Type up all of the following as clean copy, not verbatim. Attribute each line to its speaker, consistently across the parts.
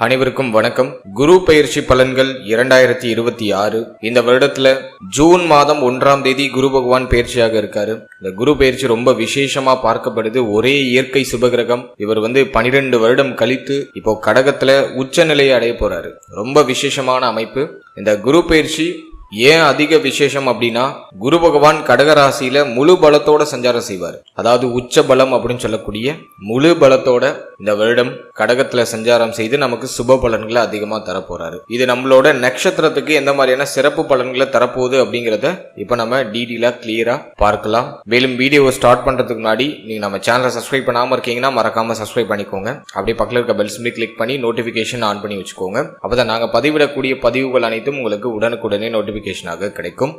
Speaker 1: அனைவருக்கும் வணக்கம். குரு பயிற்சி பலன்கள் 2026. இந்த வருடத்துல ஜூன் மாதம் 1ஆம் தேதி குரு பகவான் பயிற்சியாக இருக்காரு. இந்த குரு பயிற்சி ரொம்ப விசேஷமா பார்க்கப்படுது. ஒரே இயற்கை சுபகிரகம். இவர் 12 வருடம் கழித்து இப்போ கடகத்துல உச்ச நிலையை அடைய போறாரு. ரொம்ப விசேஷமான அமைப்பு. இந்த குரு பயிற்சி ஏன் அதிக விசேஷம் அப்படின்னா, குரு பகவான் கடகராசியில முழு பலத்தோட சஞ்சாரம் செய்வார். அதாவது உச்ச பலம் அப்படின்னு சொல்லக்கூடிய முழு பலத்தோட இந்த வருடம் கடகத்துல சஞ்சாரம் செய்து நமக்கு சுப பலன்களை அதிகமா தரப்போறாரு. இது நம்மளோட நட்சத்திரத்துக்கு எந்த மாதிரியான சிறப்பு பலன்களை தரப்போகுது அப்படிங்கறத இப்ப நம்ம டீடெயிலா கிளியரா பார்க்கலாம். மேலும் வீடியோவை ஸ்டார்ட் பண்றதுக்கு முன்னாடி நீங்க நம்ம சேனலை சப்ஸ்கிரைப் பண்ணாம இருக்கீங்கன்னா மறக்காம சப்ஸ்கிரைப் பண்ணிக்கோங்க. அப்படியே பக்கத்துல இருக்க பெல் சிம்பலை கிளிக் பண்ணி நோட்டிபிகேஷன் ஆன் பண்ணி வச்சுக்கோங்க. அப்பதான் நாங்க பதிவிடக்கூடிய பதிவுகள் அனைத்தும் உங்களுக்கு உடனுக்குடனே நோட்டிபிகேஷனாக கிடைக்கும்.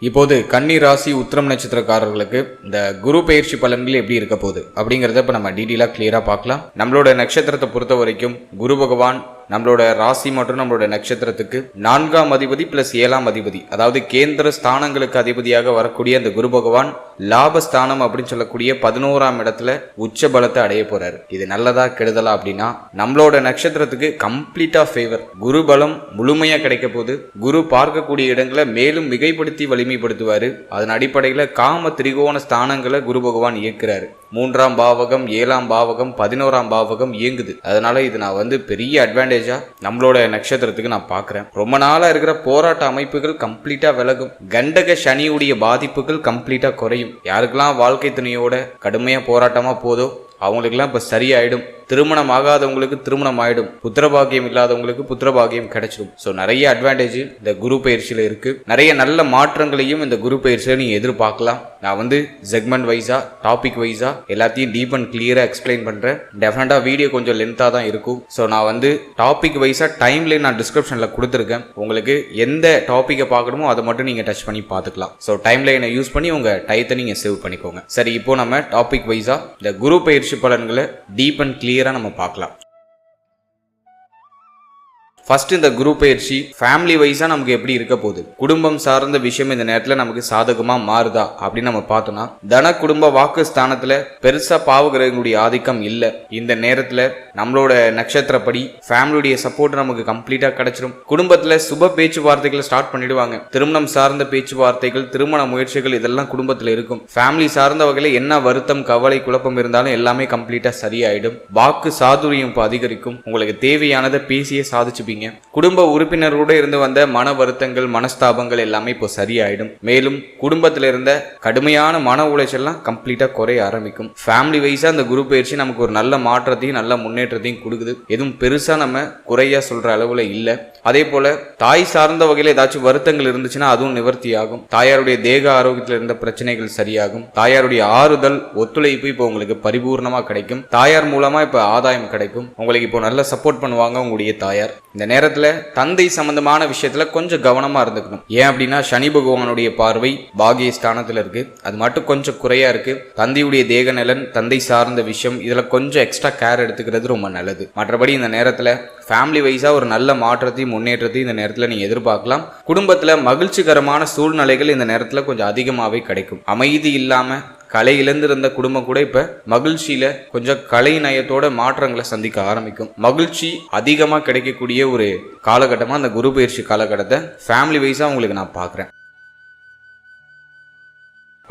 Speaker 1: இப்போது கன்னி ராசி உத்திரம் நட்சத்திரக்காரர்களுக்கு இந்த குரு பயிற்சி பலன்கள் எப்படி இருக்க போகுது அப்படிங்கறத இப்ப நம்ம டீடெயிலா கிளியரா பார்க்கலாம். நம்மளோட நட்சத்திரத்தை பொறுத்த வரைக்கும் குரு பகவான் நம்மளோட ராசி மற்றும் நம்மளோட நட்சத்திரத்துக்கு 4ஆம் அதிபதி பிளஸ் 7ஆம் அதிபதி, அதாவது கேந்திர ஸ்தானங்களுக்கு அதிபதியாக வரக்கூடிய அந்த குரு பகவான் லாபஸ்தானம் அப்படின்னு சொல்லக்கூடிய 11ஆம் இடத்துல உச்ச பலத்தை அடைய போறாரு. இது நல்லதா கெடுதலா அப்படின்னா, நம்மளோட நட்சத்திரத்துக்கு கம்ப்ளீட்டா ஃபேவர். குரு பலம் முழுமையா கிடைக்க போது. குரு பார்க்கக்கூடிய இடங்களை மேலும் மிகைப்படுத்தி வலிமைப்படுத்துவாரு. அதன் அடிப்படையில காம திரிகோண ஸ்தானங்களை குரு பகவான் இயக்குறாரு. 3ஆம் பாவகம், 7ஆம் பாவகம், 11ஆம் பாவகம் இயங்குது. அதனால இது நான் பெரிய அட்வான்டேஜா நம்மளோட நட்சத்திரத்துக்கு நான் பாக்குறேன். ரொம்ப நாளா இருக்கிற போராட்ட அமைப்புகள் கம்ப்ளீட்டா விலகும். கண்டக சனியுடைய பாதிப்புகள் கம்ப்ளீட்டா குறையும். யாருக்கெல்லாம் வாழ்க்கை துணையோட கடுமையா போராட்டமா போதோ அவங்களுக்கெல்லாம் இப்ப சரியாயிடும். திருமணம் ஆகாதவங்களுக்கு திருமணம் ஆயிடும். புத்திரபாகியம் இல்லாதவங்களுக்கு புத்திரபாகியம் கிடைச்சிடும். ஸோ நிறைய அட்வான்டேஜ் இந்த குரு பயிற்சியில இருக்கு. நிறைய நல்ல மாற்றங்களையும் இந்த குரு பயிற்சியில நீங்க எதிர்பார்க்கலாம். நான் செக்மெண்ட் வைஸா டாபிக் வைஸா எல்லாத்தையும் டீப் அண்ட் கிளியரா எக்ஸ்பிளைன் பண்றேன். டெஃபினட்டா வீடியோ கொஞ்சம் லென்த்தா தான் இருக்கும். ஸோ நான் டாபிக் வைஸா டைம் லைன் நான் டிஸ்கிரிப்ஷன்ல கொடுத்துருக்கேன். உங்களுக்கு எந்த டாபிக்கை பார்க்கணுமோ அதை மட்டும் நீங்க டச் பண்ணி பார்த்துக்கலாம். ஸோ டைம் லைனை யூஸ் பண்ணி உங்க டயத்தை நீங்க சேவ் பண்ணிக்கோங்க. சரி, இப்போ நம்ம டாபிக் வைஸா இந்த குரு பயிற்சி பலன்களை டீப் அண்ட் கிளியரா நம்ம பார்க்கலாம். ஃபர்ஸ்ட், இந்த குரு பயிற்சி ஃபேமிலி வைஸா நமக்கு எப்படி இருக்க போகுது, குடும்பம் சார்ந்த விஷயம் இந்த நேரத்துல நமக்கு சாதகமா மாறுதா அப்படின்னு நம்ம பார்த்தோம்னா, தன குடும்ப வாக்கு ஸ்தானத்துல பெருசா பாவகிரகங்களுடைய ஆதிக்கம் இல்ல. இந்த நேரத்துல நம்மளோட நட்சத்திரப்படி ஃபேமிலியுடைய சப்போர்ட் நமக்கு கம்ப்ளீட்டா கிடைச்சிடும். குடும்பத்துல சுப பேச்சுவார்த்தைகளை ஸ்டார்ட் பண்ணிடுவாங்க. திருமணம் சார்ந்த பேச்சுவார்த்தைகள், திருமண முயற்சிகள் இதெல்லாம் குடும்பத்துல இருக்கும். ஃபேமிலி சார்ந்த வகையில என்ன வருத்தம், கவலை, குழப்பம் இருந்தாலும் எல்லாமே கம்ப்ளீட்டா சரியாயிடும். வாக்கு சாதுரியம் அதிகரிக்கும். உங்களுக்கு தேவையானதை பேசியே சாதிச்சுப்பீங்க. குடும்ப உறுப்பினரோட இருந்து வந்த மன வருத்தங்கள், மனஸ்தாபங்கள் எல்லாமே இப்போ சரியாயிடும். மேலும் குடும்பத்தில இருந்த கடுமையான மன உளைச்சல்லாம் கம்ப்ளீட்டா குறைய ஆரம்பிக்கும். ஃபேமிலி வைஸா அந்த குரு பயிற்சி நமக்கு ஒரு நல்ல மாற்றத்தையும் நல்ல முன்னேற்றத்தையும் கொடுக்குது. எதுவும் பெருசா நம்ம குறையா சொல்ற அளவுல இல்ல. அதே போல தாய் சார்ந்த வகையில ஏதாச்சும் வருத்தங்கள் இருந்துச்சுன்னா அதுவும் நிவர்த்தி ஆகும். தாயாருடைய தேக ஆரோக்கியத்தில் இருந்த பிரச்சனைகள் சரியாகும். தாயாருடைய ஆறுதல், ஒத்துழைப்பு இப்போ உங்களுக்கு பரிபூர்ணமா கிடைக்கும். தாயார் மூலமா இப்ப ஆதாயம் கிடைக்கும். உங்களுக்கு இப்போ நல்ல சப்போர்ட் பண்ணுவாங்க உங்களுடைய தாயார். இந்த நேரத்துல தந்தை சம்பந்தமான விஷயத்துல கொஞ்சம் கவனமா இருந்துக்கணும். ஏன் அப்படின்னா, சனி பகவானுடைய பார்வை பாகிய ஸ்தானத்துல இருக்கு. அது மட்டும் கொஞ்சம் குறையா இருக்கு. தந்தையுடைய தேக நலன், தந்தை சார்ந்த விஷயம், இதுல கொஞ்சம் எக்ஸ்ட்ரா கேர் எடுத்துக்கிறது ரொம்ப நல்லது. மற்றபடி இந்த நேரத்துல ஃபேமிலி வைஸா ஒரு நல்ல மாற்றத்தையும் முன்னேற்றத்தையும் இந்த நேரத்துல நீங்க எதிர்பார்க்கலாம். குடும்பத்துல மகிழ்ச்சிகரமான சூழ்நிலைகள் இந்த நேரத்துல கொஞ்சம் அதிகமாவே கிடைக்கும். அமைதி இல்லாம கலை இழந்திருந்த குடும்பம் கூட இப்ப மகிழ்ச்சியில கொஞ்சம் கலை நயத்தோட மாற்றங்களை சந்திக்க ஆரம்பிக்கும். மகிழ்ச்சி அதிகமா கிடைக்கக்கூடிய ஒரு காலகட்டமா அந்த குரு பயிற்சி காலகட்டத்தை ஃபேமிலி வைஸா உங்களுக்கு நான் பாக்குறேன்.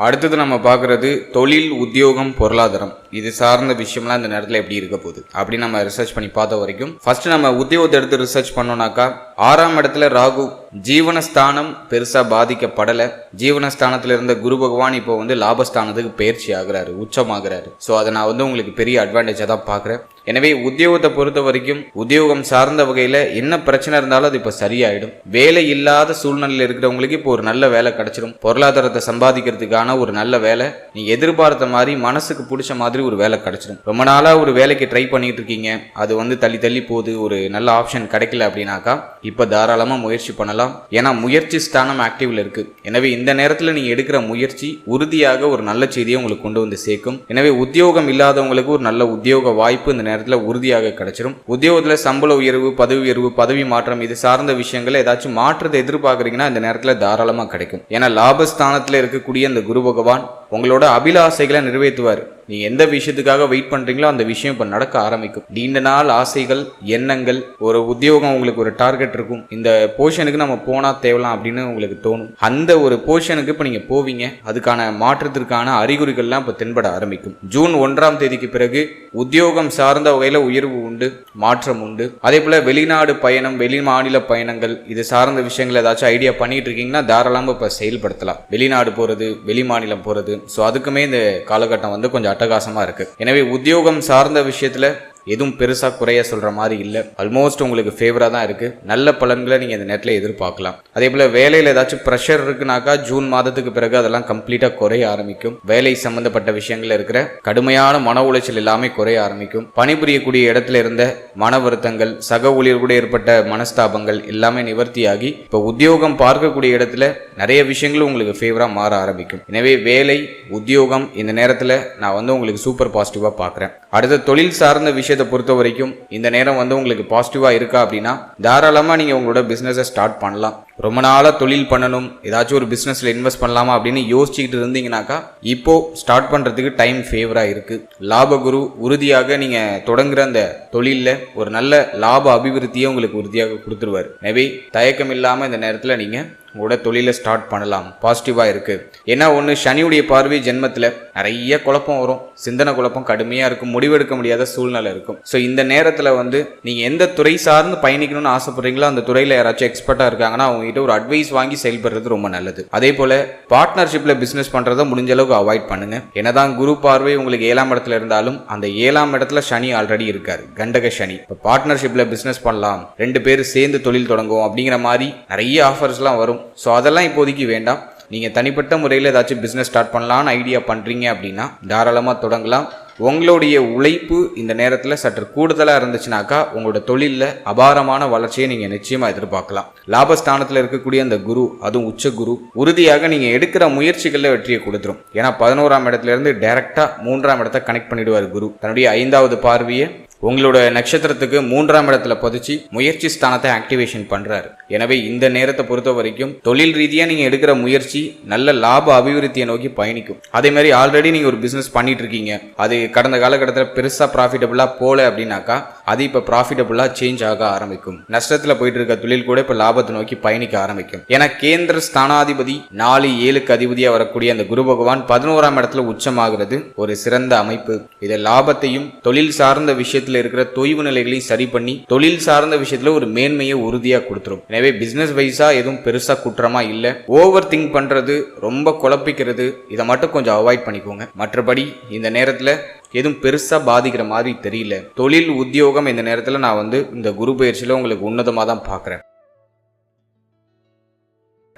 Speaker 1: அடுத்தது நம்ம பார்க்கறது தொழில், உத்தியோகம், பொருளாதாரம். இது சார்ந்த விஷயம்லாம் இந்த நேரத்தில் எப்படி இருக்க போகுது அப்படின்னு நம்ம ரிசர்ச் பண்ணி பார்த்த வரைக்கும், ஃபர்ஸ்ட் நம்ம உத்தியோகத்தை எடுத்து ரிசர்ச் பண்ணோம்னாக்கா, 6ஆம் இடத்துல ராகு, ஜீவனஸ்தானம் பெருசா பாதிக்கப்படல. ஜீவனஸ்தானத்துல இருந்த குரு பகவான் இப்போ லாபஸ்தானத்துக்கு பயிற்சி ஆகுறாரு, உச்சமாகிறாரு. ஸோ அதை நான் உங்களுக்கு பெரிய அட்வான்டேஜா தான் பாக்குறேன். எனவே உத்தியோகத்தை பொறுத்த வரைக்கும் உத்தியோகம் சார்ந்த வகையில என்ன பிரச்சனை இருந்தாலும் அது இப்ப சரியாயிடும். வேலை இல்லாத சூழ்நிலையில் இருக்கிறவங்களுக்கு இப்போ ஒரு நல்ல வேலை கிடைச்சிடும். பொருளாதாரத்தை சம்பாதிக்கிறதுக்கான ஒரு நல்ல வேலை, நீங்க எதிர்பார்த்த மாதிரி மனசுக்கு பிடிச்ச மாதிரி ஒரு வேலை கிடைச்சிடும். ரொம்ப நாளா ஒரு வேலைக்கு ட்ரை பண்ணிட்டு இருக்கீங்க, அது தள்ளி தள்ளி போகுது, ஒரு நல்ல ஆப்ஷன் கிடைக்கல அப்படின்னாக்கா இப்ப தாராளமா முயற்சி பண்ணலாம். ஏன்னா முயற்சி ஸ்தானம் ஆக்டிவ்ல இருக்கு. எனவே இந்த நேரத்துல நீங்க எடுக்கிற முயற்சி உறுதியாக ஒரு நல்ல செய்தியை உங்களுக்கு கொண்டு சேர்க்கும். எனவே உத்தியோகம் இல்லாதவங்களுக்கு ஒரு நல்ல உத்தியோக வாய்ப்பு இந்த நேரத்துல உறுதியாக கிடைச்சிடும். உத்தியோகத்துல சம்பள உயர்வு, பதவி உயர்வு, பதவி மாற்றம் இது சார்ந்த விஷயங்கள் ஏதாச்சும் மாற்றத்தை எதிர்பார்க்கறீங்கன்னா இந்த நேரத்துல தாராளமா கிடைக்கும். ஏன்னா லாபஸ்தானத்துல இருக்கக்கூடிய அந்த குரு பகவான் உங்களோட அபிலாசைகளை நிறைவேற்றுவார். நீங்க எந்த விஷயத்துக்காக வெயிட் பண்றீங்களோ அந்த விஷயம் இப்ப நடக்க ஆரம்பிக்கும். நீண்ட நாள் ஆசைகள், எண்ணங்கள், ஒரு உத்தியோகம், உங்களுக்கு ஒரு டார்கெட் இருக்கும், இந்த போர்ஷனுக்கு நம்ம போனா தேவலாம் அப்படின்னு உங்களுக்கு தோணும். அந்த ஒரு போர்ஷனுக்கு இப்ப நீங்க போவீங்க. அதுக்கான மாற்றத்திற்கான அறிகுறிகள்லாம் இப்ப தென்பட ஆரம்பிக்கும். ஜூன் 1ஆம் தேதிக்கு பிறகு உத்தியோகம் சார்ந்த வகையில உயர்வு உண்டு, மாற்றம் உண்டு. அதே போல வெளிநாடு பயணம், வெளி மாநில பயணங்கள், இது சார்ந்த விஷயங்கள் ஏதாச்சும் ஐடியா பண்ணிட்டு இருக்கீங்கன்னா தாராளமா இப்ப செயல்படுத்தலாம். வெளிநாடு போறது, வெளி மாநிலம் போறது, ஸோ அதுக்குமே இந்த காலகட்டம் வந்து கொஞ்சம் அட்டகாசமா இருக்கு. எனவே உத்தியோகம் சார்ந்த விஷயத்துல எதுவும் பெருசா குறைய சொல்ற மாதிரி இல்ல. ஆல்மோஸ்ட் உங்களுக்கு ஃபேவரா தான் இருக்கு. நல்ல பலன்களை நீங்க இந்த நேரத்துல எதிர்பார்க்கலாம். அதே போல வேலையில ஏதாச்சும் ப்ரெஷர் இருக்குனாக்கா ஜூன் மாதத்துக்கு பிறகு அதெல்லாம் கம்ப்ளீட்டா குறைய ஆரம்பிக்கும். வேலை சம்பந்தப்பட்ட விஷயங்கள்ல இருக்கிற கடுமையான மன உளைச்சல் எல்லாமே குறைய ஆரம்பிக்கும். பணிபுரியக்கூடிய இடத்துல இருந்த மன வருத்தங்கள், சக ஊழியர் கூட ஏற்பட்ட மனஸ்தாபங்கள் எல்லாமே நிவர்த்தியாகி இப்ப உத்தியோகம் பார்க்கக்கூடிய இடத்துல நிறைய விஷயங்களும் உங்களுக்கு ஃபேவரா மாற ஆரம்பிக்கும். எனவே வேலை, உத்தியோகம் இந்த நேரத்துல நான் வந்து உங்களுக்கு சூப்பர் பாசிட்டிவா பாக்குறேன். அடுத்த தொழில் சார்ந்த விஷயத்தை பொறுத்த வரைக்கும் இந்த நேரம் வந்து உங்களுக்கு பாசிட்டிவா இருக்கா அப்படின்னா தாராளமா நீங்க உங்களோட பிசினஸை ஸ்டார்ட் பண்ணலாம். ரொம்ப நாளா தொழில் பண்ணணும், ஏதாச்சும் ஒரு பிசினஸ்ல இன்வெஸ்ட் பண்ணலாமா அப்படின்னு யோசிச்சுக்கிட்டு இருந்தீங்கன்னாக்கா இப்போ ஸ்டார்ட் பண்றதுக்கு டைம் ஃபேவரா இருக்கு. லாபகுரு உறுதியாக நீங்க தொடங்குற அந்த தொழில ஒரு நல்ல லாப அபிவிருத்தியை உங்களுக்கு உறுதியாக கொடுத்துருவாரு. எனவே தயக்கம் இல்லாம இந்த நேரத்துல நீங்க உங்களோட தொழிலை ஸ்டார்ட் பண்ணலாம். பாசிட்டிவா இருக்கு. ஏன்னா ஒன்று, சனியுடைய பார்வை ஜென்மத்தில் நிறைய குழப்பம் வரும், சிந்தனை குழப்பம் கடுமையா இருக்கும், முடிவெடுக்க முடியாத சூழ்நிலை இருக்கும். ஸோ இந்த நேரத்தில் வந்து நீங்க எந்த துறை சார்ந்து பயணிக்கணும்னு ஆசைப்படுறீங்களோ அந்த துறையில யாராச்சும் எக்ஸ்பர்ட்டா இருக்காங்கன்னா அவங்க கிட்ட ஒரு அட்வைஸ் வாங்கி செயல்படுறது ரொம்ப நல்லது. அதே போல பார்ட்னர்ஷிப்ல பிசினஸ் பண்றதை முடிஞ்ச அளவுக்கு அவாய்ட் பண்ணுங்க. என்னதான் குரு பார்வை உங்களுக்கு 7ஆம் இடத்துல இருந்தாலும் அந்த 7ஆம் இடத்துல சனி ஆல்ரெடி இருக்காரு, கண்டக சனி. இப்போ பார்ட்னர்ஷிப்ல பிசினஸ் பண்ணலாம், 2 பேர் சேர்ந்து தொழில் தொடங்கும் அப்படிங்கிற மாதிரி நிறைய ஆஃபர்ஸ்லாம் வரும். ஸோ அதெல்லாம் இப்போதைக்கு வேண்டாம். நீங்கள் தனிப்பட்ட முறையில் ஏதாச்சும் பிஸ்னஸ் ஸ்டார்ட் பண்ணலான்னு ஐடியா பண்ணுறீங்க அப்படின்னா தாராளமாக தொடங்கலாம். உங்களுடைய உழைப்பு இந்த நேரத்தில் சற்று கூடுதலாக இருந்துச்சுனாக்கா உங்களோட தொழிலில் அபாரமான வளர்ச்சியை நீங்கள் நிச்சயமாக எதிர்பார்க்கலாம். லாபஸ்தானத்தில் இருக்கக்கூடிய அந்த குரு, அதுவும் உச்ச குரு, உறுதியாக நீங்கள் எடுக்கிற முயற்சிகளில் வெற்றியை கொடுத்துரும். ஏன்னா 11ஆம் இடத்துல இருந்து டைரக்டா 3ஆம் இடத்தை கனெக்ட் பண்ணிடுவார் குரு. தன்னுடைய 5வது பார்வையை உங்களோட நட்சத்திரத்துக்கு 3ஆம் இடத்துல பதிச்சு முயற்சி ஸ்தானத்தை ஆக்டிவேஷன் பண்றாரு. எனவே இந்த நேரத்தை பொறுத்த வரைக்கும் தொழில் ரீதியா நீங்க எடுக்கிற முயற்சி நல்ல லாப அபிவிருத்தியை நோக்கி பயணிக்கும். அதே மாதிரி ஆல்ரெடி நீங்க ஒரு பிசினஸ் பண்ணிட்டு இருக்கீங்க, அது கடந்த காலகட்டத்தில் பெருசா ப்ராஃபிட்டபிளா போல அப்படின்னாக்கா அது இப்ப ப்ராஃபிட்டபிளா சேஞ்ச் ஆக ஆரம்பிக்கும். நஷ்டத்துல போயிட்டு இருக்க தொழில் கூட இப்ப லாபத்தை நோக்கி பயணிக்க ஆரம்பிக்கும். ஏன்னா கேந்திர ஸ்தானாதிபதி 4-7க்கு அதிபதியா வரக்கூடிய அந்த குரு பகவான் 11ஆம் இடத்துல உச்சமாகிறது ஒரு சிறந்த அமைப்பு. இதை லாபத்தையும் தொழில் சார்ந்த விஷயத்தில் இருக்கிற தொய்வு நிலைகளையும் சரி பண்ணி தொழில் சார்ந்த விஷயத்துல ஒரு மேன்மையை உறுதியா கொடுத்துரும். எனவே பிசினஸ் வைஸா எதுவும் பெருசா குற்றமா இல்ல. ஓவர் திங்க் பண்றது, ரொம்ப குழப்பிக்கிறது, இதை மட்டும் கொஞ்சம் அவாய்ட் பண்ணிக்கோங்க. மற்றபடி இந்த நேரத்துல எதுவும் பெருசா பாதிக்கிற மாதிரி தெரியல. தொழில், உத்தியோகம் இந்த நேரத்துல நான் வந்து இந்த குரு பயிற்சியில உங்களுக்கு உன்னதமா தான் பாக்குறேன்.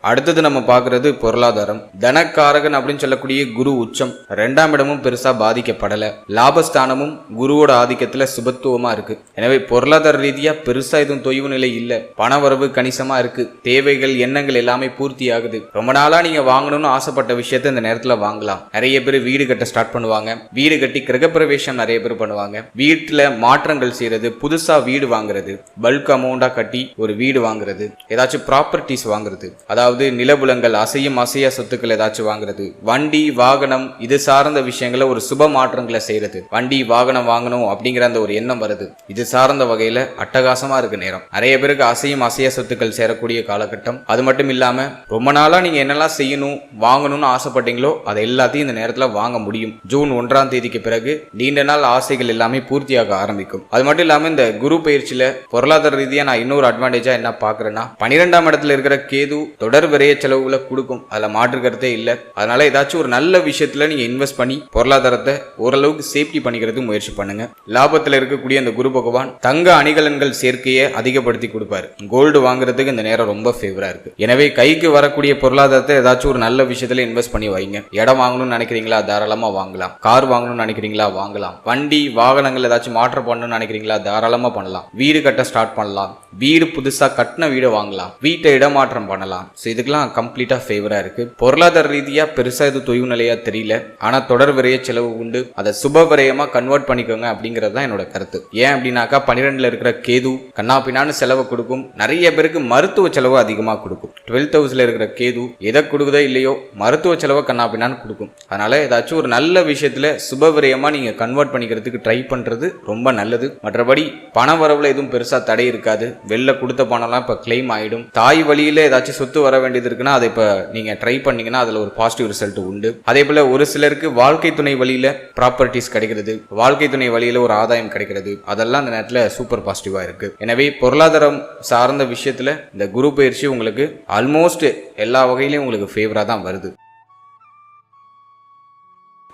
Speaker 1: அடுத்தது நம்ம பார்க்கறது பொருளாதாரம். தனக்காரகன் அப்படின்னு சொல்லக்கூடிய குரு உச்சம், 2ஆம் இடமும் பெருசா பாதிக்கப்படல. லாபஸ்தானமும் குருவோட ஆதிக்கத்துல சுபத்துவமா இருக்கு. எனவே பொருளாதார ரீதியா பெருசா எதுவும் தொய்வு நிலை இல்ல. பணவரவு கணிசமா இருக்கு. தேவைகள், எண்ணங்கள் எல்லாமே பூர்த்தி ஆகுது. ரொம்ப நாளா நீங்க வாங்கணும்னு ஆசைப்பட்ட விஷயத்த இந்த நேரத்துல வாங்கலாம். நிறைய பேர் வீடு கட்ட ஸ்டார்ட் பண்ணுவாங்க, வீடு கட்டி கிரகப்பிரவேசம் நிறைய பேர் பண்ணுவாங்க, வீட்டுல மாற்றங்கள் செய்யறது, புதுசா வீடு வாங்குறது, பல்க் அமௌண்டா கட்டி ஒரு வீடு வாங்குறது, ஏதாச்சும் ப்ராப்பர்ட்டிஸ் வாங்குறது, அதாவது நிலபுலங்கள், அசையும் அசையா சொத்துக்கள் ஏதாச்சும் வாங்குறது, வண்டி வாகனம் இது சார்ந்த விஷயங்களை ஒரு சுப மாற்றங்களை செய்யறது, வண்டி வாகனம் வாங்கணும் அப்படிங்கிற அந்த ஒரு எண்ணம் வருது. இது சார்ந்த வகையில அட்டகாசமா இருக்கு நேரம். நிறைய பேருக்கு அசையும் அசையா சொத்துக்கள் சேரக்கூடிய காலகட்டம். அது மட்டும் இல்லாம ரொம்ப நாளா நீங்க என்னெல்லாம் செய்யணும், வாங்கணும்னு ஆசைப்பட்டீங்களோ அதை எல்லாத்தையும் இந்த நேரத்துல வாங்க முடியும். ஜூன் 1ஆம் தேதிக்கு பிறகு நீண்ட நாள் ஆசைகள் எல்லாமே பூர்த்தியாக ஆரம்பிக்கும். அது மட்டும் இல்லாம இந்த குரு பயிற்சியில பொருளாதார ரீதியா நான் இன்னொரு அட்வான்டேஜா என்ன பாக்குறேன்னா 12ஆம் இடத்துல இருக்கிற கேது தொடர் விரைய செலவுகளை கொடுக்கும். அதுல மாற்று கருத்தே இல்லை. அதனால ஏதாச்சும் ஒரு நல்ல விஷயத்துல நீங்க இன்வெஸ்ட் பண்ணி பொருளாதாரத்தை ஓரளவுக்கு சேஃப்டி பண்ணிக்கிறது முயற்சி பண்ணுங்க. லாபத்துல இருக்கக்கூடிய அந்த குரு பகவான் தங்க அணிகலன்கள் சேர்க்கையை அதிகப்படுத்தி கொடுப்பாரு. கோல்டு வாங்குறதுக்கு இந்த நேரம் ரொம்ப ஃபேவரா இருக்கு. எனவே கைக்கு வரக்கூடிய பொருளாதாரத்தை ஏதாச்சும் ஒரு நல்ல விஷயத்துல இன்வெஸ்ட் பண்ணி வைங்க. இடம் வாங்கணும்னு நினைக்கிறீங்களா, தாராளமா வாங்கலாம். கார் வாங்கணும்னு நினைக்கிறீங்களா, வாங்கலாம். வண்டி வாகனங்கள் ஏதாச்சும் மாற்றம் பண்ணணும்னு நினைக்கிறீங்களா, தாராளமா பண்ணலாம். வீடு கட்ட ஸ்டார்ட் பண்ணலாம். வீடு புதுசா கட்டின வீடு வாங்கலாம். வீட்டை இடமாற்றம் பண்ணலாம். இதுக்கெல்லாம் கம்ப்ளீட்டா ஃபேவரா இருக்கு. பொருளாதார ரீதியா பெருசா இது தொய்வு நிலையா தெரியல. ஆனா தொடர் விரைய செலவு உண்டு. அதை சுப விரயமா கன்வெர்ட் பண்ணிக்கோங்க அப்படிங்கிறது தான் என்னோட கருத்து. ஏன் அப்படின்னாக்கா 12ல இருக்கிற கேது கண்ணாப்பினான்னு செலவு கொடுக்கும். நிறைய பேருக்கு மருத்துவ செலவு அதிகமா கொடுக்கும். 12th ஹவுஸ்ல இருக்கிற கேது எதை கொடுக்குதோ இல்லையோ மருத்துவ செலவை கண்ணாப்பினான்னு கொடுக்கும். அதனால ஏதாச்சும் ஒரு நல்ல விஷயத்துல சுப விரயமா நீங்க கன்வெர்ட் பண்ணிக்கிறதுக்கு ட்ரை பண்றது ரொம்ப நல்லது. மற்றபடி பண வரவுல எதுவும் பெருசா தடை இருக்காது. வெளில கொடுத்த பணம்லாம் இப்ப கிளைம் ஆயிடும். தாய் வழியில ஏதாச்சும் சொத்து வர வேண்டியது இருக்குன்னா அதை இப்ப நீங்க ட்ரை பண்ணீங்கன்னா அதுல ஒரு பாசிட்டிவ் ரிசல்ட் உண்டு. அதே போல ஒரு சிலருக்கு வாழ்க்கை துணை வழியில ப்ராப்பர்ட்டிஸ் கிடைக்கிறது, வாழ்க்கை துணை வழியில ஒரு ஆதாயம் கிடைக்கிறது, அதெல்லாம் அந்த நேரத்துல சூப்பர் பாசிட்டிவா இருக்கு. எனவே பொருளாதாரம் சார்ந்த விஷயத்துல இந்த குரு பயிற்சி உங்களுக்கு ஆல்மோஸ்ட் எல்லா வகையிலையும் உங்களுக்கு ஃபேவரா தான் வருது.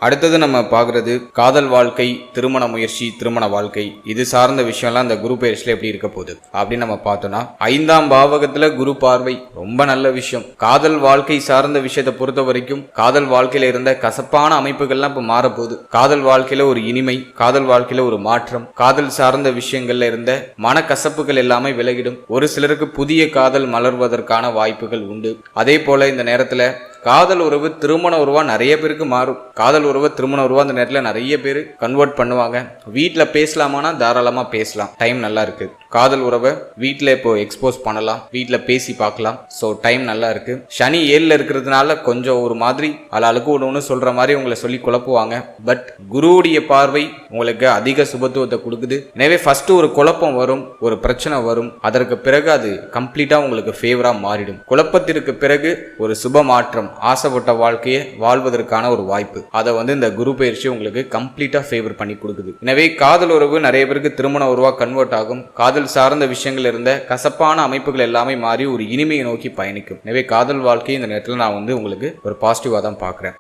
Speaker 1: அடுத்தது நம்ம பார்க்கறது காதல் வாழ்க்கை, திருமண முயற்சி, திருமண வாழ்க்கை, இது சார்ந்த விஷயம்லாம் இந்த குரு பயிற்சியில எப்படி இருக்க போகுது அப்படின்னு நம்ம பார்த்தோம்னா 5ஆம் பாவகத்துல குரு பார்வை ரொம்ப நல்ல விஷயம். காதல் வாழ்க்கை சார்ந்த விஷயத்தை பொறுத்த வரைக்கும் காதல் வாழ்க்கையில இருந்த கசப்பான அமைப்புகள்லாம் இப்ப மாறப்போகுது. காதல் வாழ்க்கையில ஒரு இனிமை, காதல் வாழ்க்கையில ஒரு மாற்றம், காதல் சார்ந்த விஷயங்கள்ல இருந்த மனக்கசப்புகள் எல்லாமே விலகிடும். ஒரு சிலருக்கு புதிய காதல் மலர்வதற்கான வாய்ப்புகள் உண்டு. அதே போல இந்த நேரத்துல காதல் உறவு திருமண உறவா நிறைய பேருக்கு மாறும். காதல் உறவு திருமண உறவா அந்த நேரத்தில் நிறைய பேர் கன்வெர்ட் பண்ணுவாங்க. வீட்டில் பேசலாமானா தாராளமா பேசலாம், டைம் நல்லா இருக்கு. காதல் உறவை வீட்டில் இப்போ எக்ஸ்போஸ் பண்ணலாம், வீட்டில் பேசி பார்க்கலாம். ஸோ டைம் நல்லா இருக்கு. சனி 7ல் இருக்கிறதுனால கொஞ்சம் ஒரு மாதிரி ஆளாளுக்கு ஒன்று சொல்ற மாதிரி உங்களை சொல்லி குழப்புவாங்க. பட் குருவுடைய பார்வை உங்களுக்கு அதிக சுபத்துவத்தை கொடுக்குது. எனவே ஃபர்ஸ்ட் ஒரு குழப்பம் வரும், ஒரு பிரச்சனை வரும். அதற்கு பிறகு அது கம்ப்ளீட்டா உங்களுக்கு ஃபேவரா மாறிடும். குழப்பத்திற்கு பிறகு ஒரு சுப மாற்றம், ஆசைப்பட்ட வாழ்க்கையை வாழ்வதற்கான ஒரு வாய்ப்பு, அதை இந்த குரு பயிற்சி உங்களுக்கு கம்ப்ளீட்டா ஃபேவர் பண்ணி கொடுக்குது. எனவே காதல் உறவு நிறைய பேருக்கு திருமண உறவா கன்வெர்ட் ஆகும். காதல் சார்ந்த விஷயங்கள் இருந்த கசப்பான அமைப்புகள் எல்லாமே மாறி ஒரு இனிமையை நோக்கி பயணிக்கும். எனவே காதல் வாழ்க்கை இந்த நேரத்தில் நான் உங்களுக்கு ஒரு பாசிட்டிவா தான் பார்க்கிறேன்.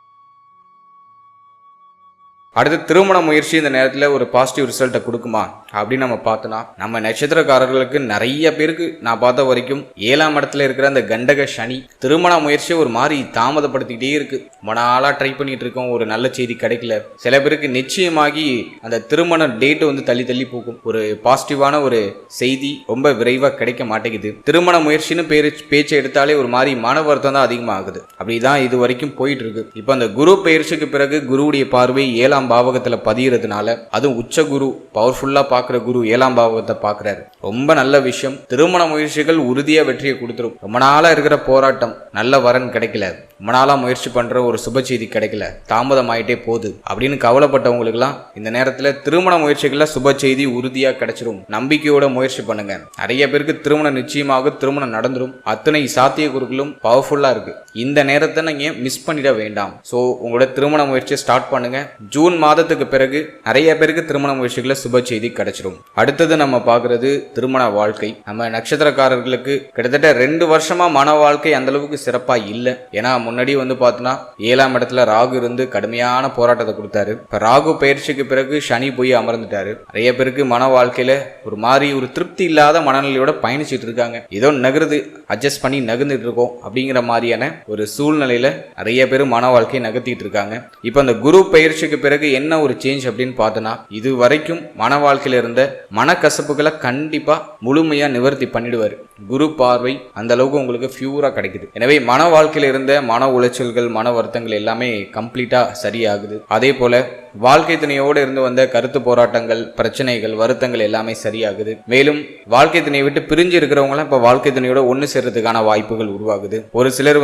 Speaker 1: அடுத்து திருமண முயற்சி இந்த நேரத்தில் ஒரு பாசிட்டிவ் ரிசல்ட்டை கொடுக்குமா அப்படின்னு நம்ம பார்த்தோன்னா, நம்ம நட்சத்திரக்காரர்களுக்கு நிறைய பேருக்கு நான் பார்த்த வரைக்கும் 7ஆம் இடத்துல இருக்கிற அந்த கண்டக சனி திருமண முயற்சியை ஒரு மாதிரி தாமதப்படுத்திக்கிட்டே இருக்கு. ரொம்ப நாளா ட்ரை பண்ணிட்டு இருக்கோம், ஒரு நல்ல செய்தி கிடைக்கல. சில பேருக்கு நிச்சயமாகி அந்த திருமண டேட் தள்ளி தள்ளி போகும். ஒரு பாசிட்டிவான ஒரு செய்தி ரொம்ப விரைவாக கிடைக்க மாட்டேங்குது. திருமண முயற்சின்னு பேச்சை எடுத்தாலே ஒரு மாதிரி மன வருத்தம் தான் அதிகமாகுது. அப்படிதான் இது வரைக்கும் போயிட்டு இருக்கு. இப்போ அந்த குரு பயிற்சிக்கு பிறகு குருவுடைய பார்வை 7ஆம் பாவகத்துல பதியறதுனால, அதுவும் உச்ச குரு பவர்ஃபுல்லா பாக்குற குரு 7ஆம் பாவகத்தை பாக்குறாரு. ரொம்ப நல்ல விஷயம். திருமண முயற்சிகள் உறுதியா வெற்றியை கொடுத்துரும். ரொம்ப நாளா இருக்கிற போராட்டம், நல்ல வரன் கிடைக்கல, ரொம்ப நாளா முயற்சி பண்ற ஒரு சுப செய்தி கிடைக்கல, தாமதம் ஆயிட்டே போகுது அப்படின்னு கவலைப்பட்டவங்களுக்கு எல்லாம் இந்த நேரத்துல திருமண முயற்சிகள்ல சுப செய்தி உறுதியா கிடைச்சிரும். நம்பிக்கையோட முயற்சி பண்ணுங்க. நிறைய பேருக்கு திருமணம் நிச்சயமாக திருமணம் நடந்துரும். அத்தனை சாத்திய குருக்களும் பவர்ஃபுல்லா இருக்கு. இந்த நேரத்தை நீங்க மிஸ் பண்ணிட வேண்டாம். சோ உங்களோட திருமண முயற்சியை ஸ்டார்ட் பண்ணுங்க. ஜூன் மாதத்துக்கு பிறகு நிறைய பேருக்கு திருமண முயற்சிகளை சுப செய்தி கிடைச்சிரும். அடுத்தது நம்ம பார்க்கறது திருமண வாழ்க்கை. நம்ம நட்சத்திரக்காரர்களுக்கு கிட்டத்தட்ட 2 வருஷமா மன வாழ்க்கை அந்த அளவுக்கு சிறப்பா இல்லை. ஏன்னா முன்னாடி பார்த்தோன்னா 7ஆம் இடத்துல ராகு இருந்து கடுமையான போராட்டத்தை கொடுத்தாரு. இப்ப ராகு பயிற்சிக்கு பிறகு சனி போய் அமர்ந்துட்டாரு. நிறைய பேருக்கு மன வாழ்க்கையில ஒரு மாதிரி ஒரு திருப்தி இல்லாத மனநிலையோட பயணிச்சுட்டு இருக்காங்க. ஏதோ நகருது, அட்ஜஸ்ட் பண்ணி நகர்ந்துட்டு இருக்கோம் அப்படிங்கிற மாதிரியான ஒரு சூழ்நிலையில நிறைய பேர் மன வாழ்க்கையை நகர்த்திட்டு இருக்காங்க. இப்ப அந்த குரு பயிற்சிக்கு பிறகு என்ன ஒரு சேஞ்ச் அப்படின்னு பார்த்தோன்னா, இது வரைக்கும் மன வாழ்க்கையில இருந்த மனக்கசப்புகளை கண்டிப்பா முழுமையா நிவர்த்தி பண்ணிடுவாரு. குரு பார்வை அந்த அளவுக்கு உங்களுக்கு பியூரா கிடைக்குது. எனவே மன வாழ்க்கையில இருந்த மன உளைச்சல்கள், மன வருத்தங்கள் எல்லாமே கம்ப்ளீட்டா சரியாகுது. அதே போல வாழ்க்கை துணையோடு இருந்து வந்த கருத்து போராட்டங்கள், பிரச்சனைகள், வருத்தங்கள் எல்லாமே சரியாகுது. மேலும் வாழ்க்கை துணையை விட்டு பிரிஞ்சு இருக்கிறவங்களாம் இப்ப வாழ்க்கை துணையோட ஒன்னு சேர்றதுக்கான வாய்ப்புகள் உருவாகுது. ஒரு சிலர்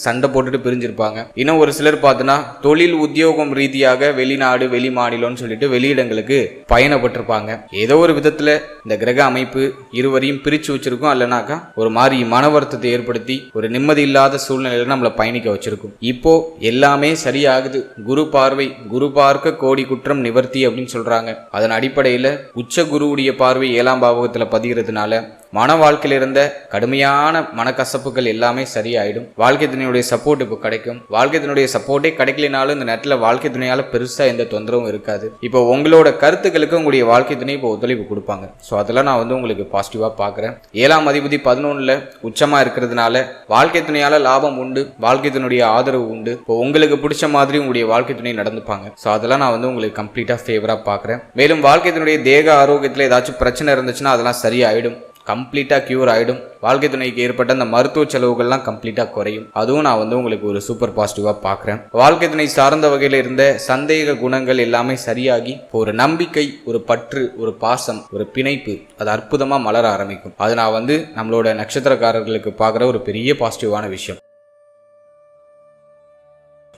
Speaker 1: சண்டை போட்டுட்டு பிரிஞ்சிருப்பாங்க. இன்னும் ஒரு சிலர் பார்த்தோன்னா தொழில் உத்தியோகம் ரீதியாக வெளிநாடு, வெளி மாநிலம்னு சொல்லிட்டு வெளியிடங்களுக்கு பயணப்பட்டிருப்பாங்க. ஏதோ ஒரு விதத்துல இந்த கிரக அமைப்பு இருவரையும் பிரிச்சு வச்சிருக்கும். அல்லனாக்கா ஒரு மாதிரி மன வருத்தத்தை ஏற்படுத்தி ஒரு நிம்மதி இல்லாத சூழ்நிலையில நம்மளை பயணிக்க வச்சிருக்கும். இப்போ எல்லாமே சரியாகுது. குரு பார்வை, குரு பார்க்க கோடி குற்றம் நிவர்த்தி அப்படின்னு சொல்றாங்க. அதன் அடிப்படையில உச்ச குருவுடைய பார்வை 7ஆம் பாவகத்துல பதிகிறதுனால மன வாழ்க்கையில இருந்த கடுமையான மனக்கசப்புகள் எல்லாமே சரியாயிடும். வாழ்க்கை துணையுடைய சப்போர்ட் இப்போ கிடைக்கும். வாழ்க்கை துணையுடைய சப்போர்ட்டே கிடைக்கலனாலும் இந்த நேரத்தில் வாழ்க்கை துணையால பெருசா எந்த தொந்தரவும் இருக்காது. இப்போ உங்களோட கருத்துக்களுக்கு உங்களுடைய வாழ்க்கை துணை இப்போ ஒத்துழைப்பு கொடுப்பாங்க. ஸோ அதெல்லாம் நான் உங்களுக்கு பாசிட்டிவா பாக்குறேன். 7ஆம் அதிபதி 11ல் உச்சமா இருக்கிறதுனால வாழ்க்கை துணையால லாபம் உண்டு, வாழ்க்கை துணையுடைய ஆதரவு உண்டு. இப்போ உங்களுக்கு பிடிச்ச மாதிரி உங்களுடைய வாழ்க்கை துணை நடந்துப்பாங்க. ஸோ அதெல்லாம் நான் உங்களுக்கு கம்ப்ளீட்டா ஃபேவரா பாக்குறேன். மேலும் வாழ்க்கை துணையுடைய தேக ஆரோக்கியத்தில் ஏதாச்சும் பிரச்சனை இருந்துச்சுன்னா அதெல்லாம் சரியாயிடும். கம்ப்ளீட்டா கியூர் ஆயிடும். வாழ்க்கை துணைக்கு ஏற்பட்ட அந்த மருத்துவ செலவுகள்லாம் கம்ப்ளீட்டா குறையும். அதுவும் நான் உங்களுக்கு ஒரு சூப்பர் பாசிட்டிவா பாக்குறேன். வாழ்க்கை துணை சார்ந்த வகையில இருந்த சந்தேக குணங்கள் எல்லாமே சரியாகி ஒரு நம்பிக்கை, ஒரு பற்று, ஒரு பாசம், ஒரு பிணைப்பு அது அற்புதமா மலர ஆரம்பிக்கும். அது நான் நம்மளோட நட்சத்திரக்காரர்களுக்கு பார்க்குற ஒரு பெரிய பாசிட்டிவான விஷயம்.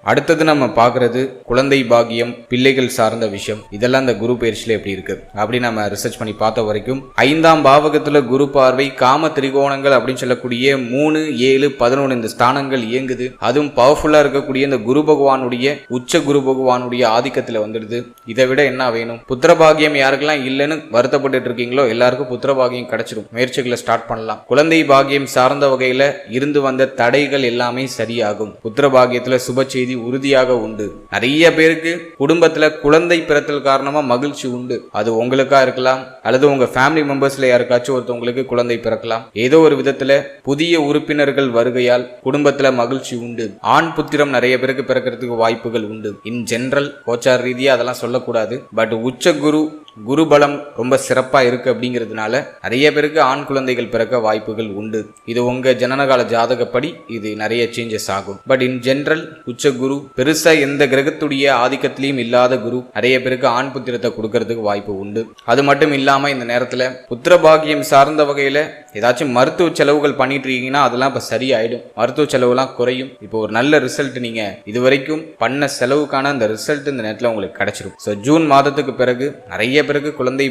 Speaker 1: அடுத்தது நம்ம பார்க்கறது குழந்தை பாக்கியம், பிள்ளைகள் சார்ந்த விஷயம். இதெல்லாம் இந்த குரு பயிற்சியில எப்படி இருக்கு அப்படி நம்ம ரிசர்ச் பண்ணி பார்த்த வரைக்கும் 5ஆம் பாவகத்துல குரு பார்வை காம திரிகோணங்கள் அப்படின்னு சொல்லக்கூடிய 3, 7, 11 இந்த ஸ்தானங்கள் இயங்குது. அதுவும் பவர்ஃபுல்லா இருக்கக்கூடிய இந்த குரு பகவானுடைய உச்ச குரு பகவானுடைய ஆதிக்கத்துல வந்துடுது. இதை விட என்ன வேணும்? புத்திர பாகியம் யாருக்கெல்லாம் இல்லைன்னு வருத்தப்பட்டு இருக்கீங்களோ எல்லாருக்கும் புத்திர பாகியம் கிடைச்சிடும். முயற்சிகளை ஸ்டார்ட் பண்ணலாம். குழந்தை பாகியம் சார்ந்த வகையில இருந்து வந்த தடைகள் எல்லாமே சரியாகும். புத்திர பாகியத்துல சுப செய்தி உறுதியாக உண்டு. நிறைய பேருக்கு குடும்பத்துல குழந்தை பிறத்தல் காரணமா மகிழ்ச்சி உண்டு. அது உங்களுக்கா இருக்கலாம், அல்லது உங்க ஃபேமிலி மெம்பர்ஸ்ல யாருக்காச்சும் ஒருத்தவங்களுக்கு குழந்தை பிறக்கலாம். ஏதோ ஒரு விதத்துல புதிய உறுப்பினர்கள் வருகையால் குடும்பத்துல மகிழ்ச்சி உண்டு. ஆண் புத்திரம் நிறைய பேருக்கு பிறக்கிறதுக்கு வாய்ப்புகள் உண்டு. இன் ஜெனரல் கோச்சார் ரீதியா அதெல்லாம் சொல்லக்கூடாது. பட் உச்ச குரு பலம் ரொம்ப சிறப்பா இருக்கு அப்படிங்கிறதுனால நிறைய பேருக்கு ஆண் குழந்தைகள் பிறக்க வாய்ப்புகள் உண்டு. இது உங்க ஜனனகால ஜாதகப்படி இது நிறைய சேஞ்சஸ் ஆகும். பட் இன் ஜெனரல் உச்ச குரு பெருசா எந்த கிரகத்துடைய ஆதிக்கத்திலையும் இல்லாத குரு நிறைய பேருக்கு ஆண் புத்திரத்தை கொடுக்கறதுக்கு வாய்ப்பு உண்டு. அது மட்டும் இல்லாம இந்த நேரத்துல புத்திர பாகியம் சார்ந்த வகையில ஏதாச்சும் மருத்துவ செலவுகள் பண்ணிட்டு இருக்கீங்கன்னா அதெல்லாம் இப்ப சரியாயிடும். மருத்துவ செலவுலாம் குறையும். இப்போ ஒரு நல்ல ரிசல்ட் நீங்க இதுவரைக்கும் பண்ண செலவுக்கான அந்த ரிசல்ட் இந்த நேரத்துல உங்களுக்கு கிடைச்சிடும். ஸோ ஜூன் மாதத்துக்கு பிறகு நிறைய பிறகு குழந்தை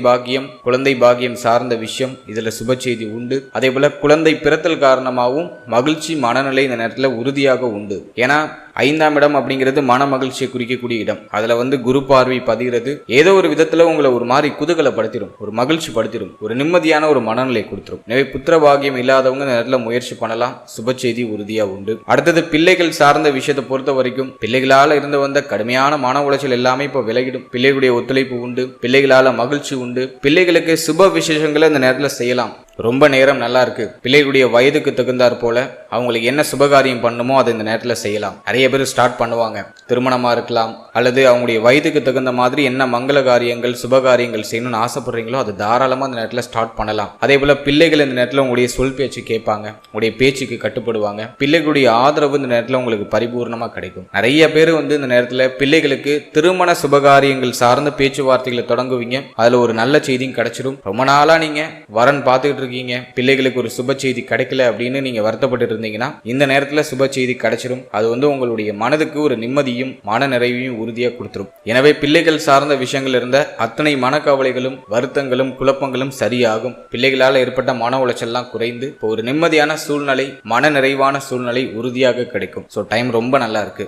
Speaker 1: பாகியம் சார்ந்த விஷயம் இதுல சுப செய்தி உண்டு. அதே போல குழந்தை பிறத்தல் காரணமாகவும் மகிழ்ச்சி மனநிலை இந்த நேரத்துல உறுதியாக உண்டு. ஏன்னா 5ஆம் இடம் அப்படிங்கிறது மன மகிழ்ச்சியை குறிக்கக்கூடிய இடம். அதுல குரு பார்வை பதிகிறது. ஏதோ ஒரு விதத்துல உங்களை ஒரு மாதிரி குதூகலப்படுத்திடும், ஒரு மகிழ்ச்சி படுத்திடும், ஒரு நிம்மதியான ஒரு மனநிலை கொடுத்துரும். எனவே புத்திர பாகியம் இல்லாதவங்க இந்த நேரத்துல முயற்சி பண்ணலாம். சுப செய்தி உறுதியா உண்டு. அடுத்தது பிள்ளைகள் சார்ந்த விஷயத்தை பொறுத்த வரைக்கும் பிள்ளைகளால இருந்து வந்த கடுமையான மன உளைச்சல் எல்லாமே இப்ப விலகிடும். பிள்ளைகளுடைய ஒத்துழைப்பு உண்டு. பிள்ளைகளால மகிழ்ச்சி உண்டு. பிள்ளைகளுக்கு சுப விசேஷங்களை இந்த நேரத்துல செய்யலாம். ரொம்ப நேரம் நல்லா இருக்கு. பிள்ளைகளுடைய வயதுக்கு தகுந்தாற் போல அவங்களுக்கு என்ன சுபகாரியம் பண்ணுமோ அதை இந்த நேரத்துல செய்யலாம். நிறைய பேர் ஸ்டார்ட் பண்ணுவாங்க. திருமணமா இருக்கலாம், அல்லது அவங்களுடைய வயதுக்கு தகுந்த மாதிரி என்ன மங்கள காரியங்கள் சுபகாரியங்கள் செய்யணும்னு ஆசைப்படுறீங்களோ அது தாராளமா இந்த நேரத்துல ஸ்டார்ட் பண்ணலாம். அதே போல பிள்ளைகள் இந்த நேரத்துல உங்களுடைய சொல் பேச்சு கேட்பாங்க, உங்களுடைய பேச்சுக்கு கட்டுப்படுவாங்க. பிள்ளைகளுடைய ஆதரவு இந்த நேரத்துல உங்களுக்கு பரிபூர்ணமா கிடைக்கும். நிறைய பேர் இந்த நேரத்துல பிள்ளைகளுக்கு திருமண சுபகாரியங்கள் சார்ந்த பேச்சுவார்த்தைகளை தொடங்குவீங்க. அதுல ஒரு நல்ல செய்தியும் கிடைச்சிடும். ரொம்ப நாளா நீங்க வரன் பார்த்துக்கிட்டு இருக்கீங்க, பிள்ளைகளுக்கு ஒரு சுப செய்தி கிடைக்கல அப்படின்னு நீங்க வருத்தப்பட்டு இருந்தீங்கன்னா இந்த நேரத்துல சுப செய்தி கிடைச்சிடும். அது உங்களுடைய மனதுக்கு ஒரு நிம்மதியும் மன நிறைவையும் உறுதியா கொடுத்துரும். எனவே பிள்ளைகள் சார்ந்த விஷயங்கள் இருந்த அத்தனை மனக்கவலைகளும் வருத்தங்களும் குழப்பங்களும் சரியாகும். பிள்ளைகளால் ஏற்பட்ட மன உளைச்சல்லாம் குறைந்து இப்போ ஒரு நிம்மதியான சூழ்நிலை, மன நிறைவான சூழ்நிலை உறுதியாக கிடைக்கும். ஸோ டைம் ரொம்ப நல்லா இருக்கு.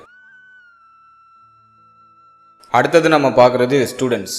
Speaker 1: அடுத்தது நம்ம பார்க்கறது ஸ்டூடெண்ட்ஸ்,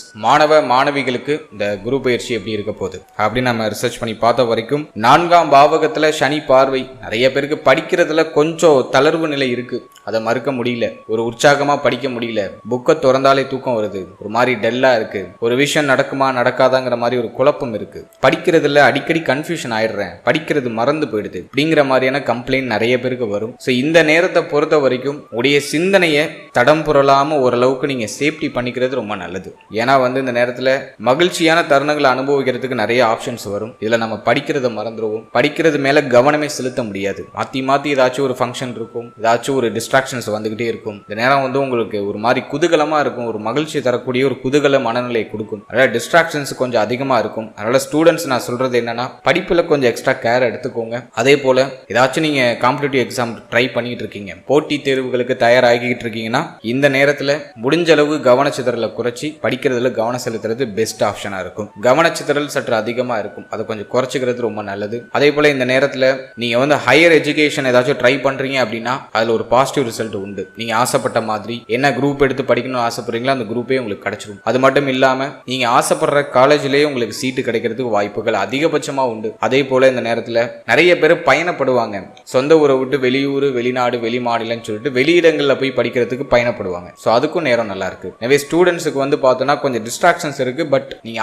Speaker 1: மாணவிகளுக்கு இந்த குரு பயிற்சி எப்படி இருக்க போகுது அப்படின்னு நம்ம ரிசர்ச் பண்ணி பார்த்த வரைக்கும் 4ஆம் பாவகத்துல சனி பார்வை. நிறைய பேருக்கு படிக்கிறதுல கொஞ்சம் தளர்வு நிலை இருக்கு. அதை மறுக்க முடியல. ஒரு உற்சாகமா படிக்க முடியல. புக்கை திறந்தாலே தூக்கம் வருது. ஒரு மாதிரி டெல்லா இருக்கு. ஒரு விஷயம் நடக்குமா நடக்காதாங்கிற மாதிரி ஒரு குழப்பம் இருக்கு. படிக்கிறதுல அடிக்கடி கன்ஃபியூஷன் ஆயிடுறேன், படிக்கிறது மறந்து போயிடுது அப்படிங்கிற மாதிரியான கம்ப்ளைண்ட் நிறைய பேருக்கு வரும். ஸோ இந்த நேரத்தை பொறுத்த வரைக்கும் உடைய சிந்தனையை தடம் புரளாம ஓரளவுக்கு நீங்க சேஃப்டி பண்ணிக்கிறது ரொம்ப நல்லது. ஏன்னா இந்த நேரத்துல மகிழ்ச்சியான தருணங்களை அனுபவிக்கிறதுக்கு நிறைய ஆப்ஷன்ஸ் வரும். இதுல நம்ம படிக்கிறத மறந்துடுவோம். படிக்கிறது மேல கவனமே செலுத்த முடியாது. மாத்தி ஏதாச்சும் ஒரு ஃபங்க்ஷன் இருக்கும், ஏதாச்சும் ஒரு டிஸ்ட்ராக்ஷன்ஸ் வந்துகிட்டே இருக்கும். இந்த நேரம் உங்களுக்கு ஒரு மாதிரி குதூகலமா இருக்கும். ஒரு மகிழ்ச்சி தரக்கூடிய ஒரு குதூகல மனநிலை கொடுக்கும். அதனால டிஸ்ட்ராக்ஷன்ஸ் கொஞ்சம் அதிகமா இருக்கும். அதனால ஸ்டூடெண்ட்ஸ் நான் சொல்றது என்னன்னா படிப்புல கொஞ்சம் எக்ஸ்ட்ரா கேர் எடுத்துக்கோங்க. அதே போல ஏதாச்சும் நீங்க காம்படிட்டிவ் எக்ஸாம் ட்ரை பண்ணிட்டு இருக்கீங்க, போட்டி தேர்வுகளுக்கு தயாராகிட்டு இருக்கீங்கன்னா இந்த நேரத்துல முடிஞ்ச அளவு கவனச்சிதறலை குறைச்சி படிக்கிறதுல கவனம் செலுத்துறது பெஸ்ட் ஆப்ஷனா இருக்கும். கவனச்சிதறல் சற்று அதிகமா இருக்கும். அதை கொஞ்சம் குறைச்சிக்கிறது ரொம்ப நல்லது. அதே போல இந்த நேரத்துல நீங்க ஹையர் எஜுகேஷன் ஏதாச்சும் ட்ரை பண்றீங்க அப்படின்னா அதுல ஒரு பாசிட்டிவ் ரிசல்ட் உண்டு. நீங்க ஆசைப்பட்ட மாதிரி என்ன குரூப் எடுத்து படிக்கணும்னு ஆசைப்படுறீங்களோ அந்த குரூப்பே உங்களுக்கு கிடைச்சிடும். அது மட்டும் இல்லாம நீங்க ஆசைப்படுற காலேஜ்லயே உங்களுக்கு சீட்டு கிடைக்கிறதுக்கு வாய்ப்புகள் அதிகபட்சமா உண்டு. அதே போல இந்த நேரத்துல நிறைய பேர் பயணப்படுவாங்க. சொந்த ஊரை விட்டு வெளியூர், வெளிநாடு, வெளி மாநிலம்னு சொல்லிட்டு வெளியிடங்கள்ல போய் படிக்கிறதுக்கு பயணப்படுவாங்க. ஸோ அதுக்கும் நேரம் நல்லா இருக்கு. இருக்கு. எனவே ஸ்டூடெண்ட்ஸுக்கு வந்து பார்த்தோன்னா கொஞ்சம் டிஸ்ட்ராக்ஷன்ஸ் இருக்கு. பட் நீங்க